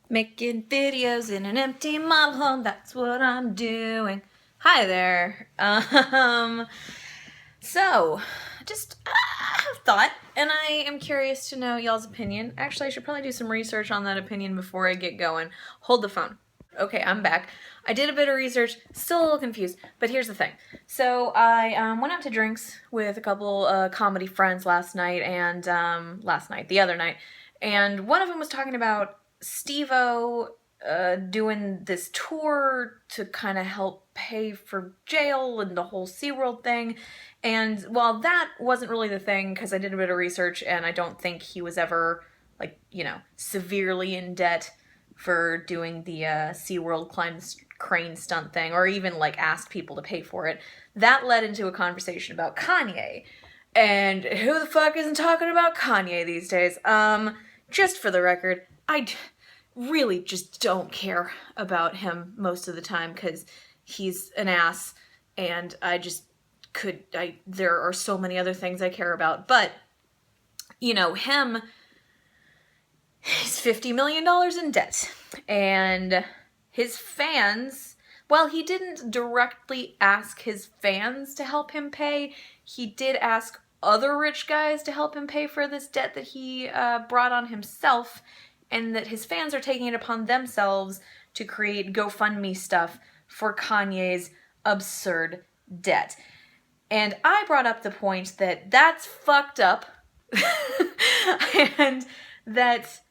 Making videos in an empty model home, that's what I'm doing. Hi there. So, just have thought, and I am curious to know y'all's opinion. Actually, I should probably do some research on that opinion before I get going. Hold the phone. Okay, I'm back. I did a bit of research, still a little confused, but here's the thing. So I went out to drinks with a couple comedy friends last night, and the other night, and one of them was talking about Steve-O doing this tour to kind of help pay for jail and the whole SeaWorld thing. And while that wasn't really the thing, because I did a bit of research and I don't think he was ever, severely in debt for doing the SeaWorld crane stunt thing, or even, asked people to pay for it, that led into a conversation about Kanye. And who the fuck isn't talking about Kanye these days? Just for the record, I really just don't care about him most of the time because he's an ass, and there are so many other things I care about. But, him, he's $50 million in debt. And his fans, while he didn't directly ask his fans to help him pay, he did ask other rich guys to help him pay for this debt that he brought on himself, and that his fans are taking it upon themselves to create GoFundMe stuff for Kanye's absurd debt. And I brought up the point that that's fucked up, and that,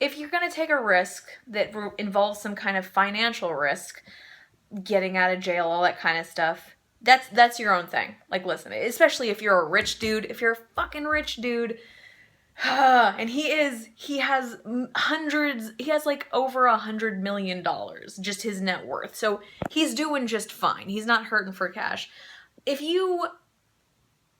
if you're going to take a risk that involves some kind of financial risk, getting out of jail, all that kind of stuff, that's your own thing. Listen, especially if you're a rich dude, if you're a fucking rich dude, and he has over $100 million, just his net worth. So he's doing just fine. He's not hurting for cash. If you're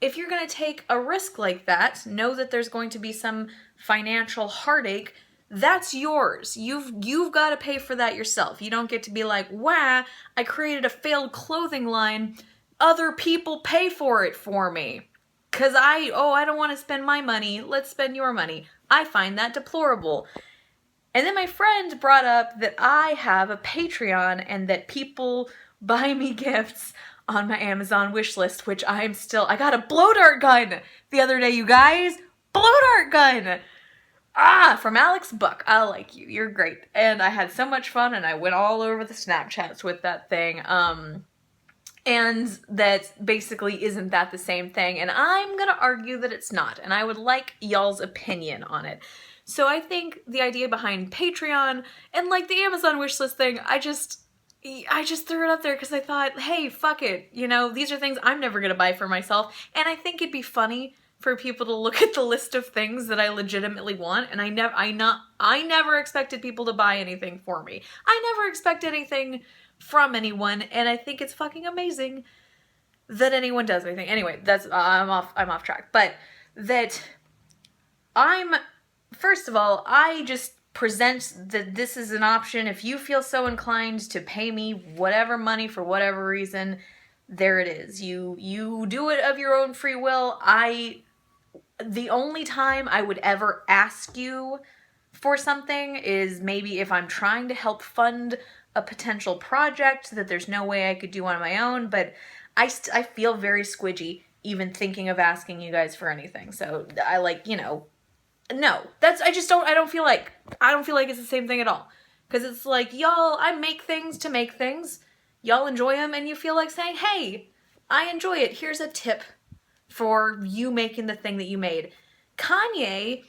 going to take a risk like that, know that there's going to be some financial heartache. That's yours. You've got to pay for that yourself. You don't get to be like, "Wah, I created a failed clothing line. Other people pay for it for me. Because I don't want to spend my money. Let's spend your money." I find that deplorable. And then my friend brought up that I have a Patreon and that people buy me gifts on my Amazon wish list, which I got a blow dart gun the other day, you guys. Blow dart gun! From Alex Buck. I like you. You're great. And I had so much fun, and I went all over the Snapchats with that thing. And that basically isn't that the same thing, and I'm gonna argue that it's not, and I would like y'all's opinion on it. So I think the idea behind Patreon and the Amazon wishlist thing, I just threw it up there because I thought, hey, fuck it, these are things I'm never gonna buy for myself, and I think it'd be funny for people to look at the list of things that I legitimately want, and I never expected people to buy anything for me. I never expect anything from anyone, and I think it's fucking amazing that anyone does anything. Anyway, I'm off track. But first of all, I just present that this is an option. If you feel so inclined to pay me whatever money for whatever reason, there it is. You do it of your own free will. The only time I would ever ask you for something is maybe if I'm trying to help fund a potential project that there's no way I could do on my own, but I feel very squidgy even thinking of asking you guys for anything. So I no, I don't feel like it's the same thing at all. Because it's y'all, I make things to make things. Y'all enjoy them, and you feel like saying, hey, I enjoy it. Here's a tip for you making the thing that you made. Kanye,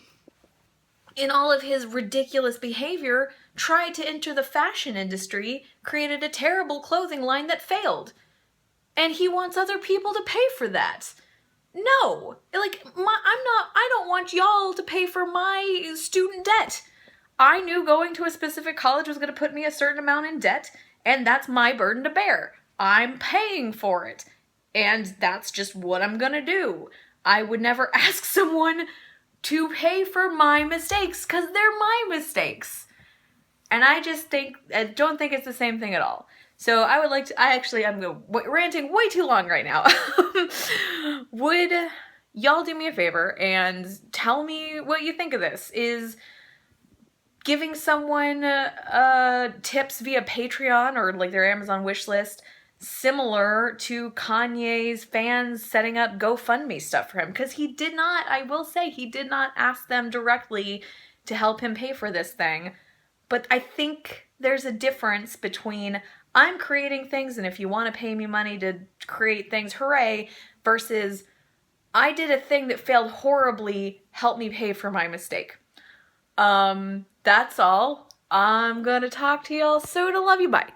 in all of his ridiculous behavior, tried to enter the fashion industry, created a terrible clothing line that failed. And he wants other people to pay for that. No. I don't want y'all to pay for my student debt. I knew going to a specific college was going to put me a certain amount in debt, and that's my burden to bear. I'm paying for it. And that's just what I'm going to do. I would never ask someone to pay for my mistakes, because they're my mistakes. And I don't think it's the same thing at all. So I'm ranting way too long right now. Would y'all do me a favor and tell me what you think of this. Is giving someone tips via Patreon or like their Amazon wish list similar to Kanye's fans setting up GoFundMe stuff for him? Because he did not, I will say, he did not ask them directly to help him pay for this thing. But I think there's a difference between I'm creating things and if you want to pay me money to create things, hooray, versus I did a thing that failed horribly, help me pay for my mistake. That's all. I'm gonna talk to y'all soon. I love you. Bye.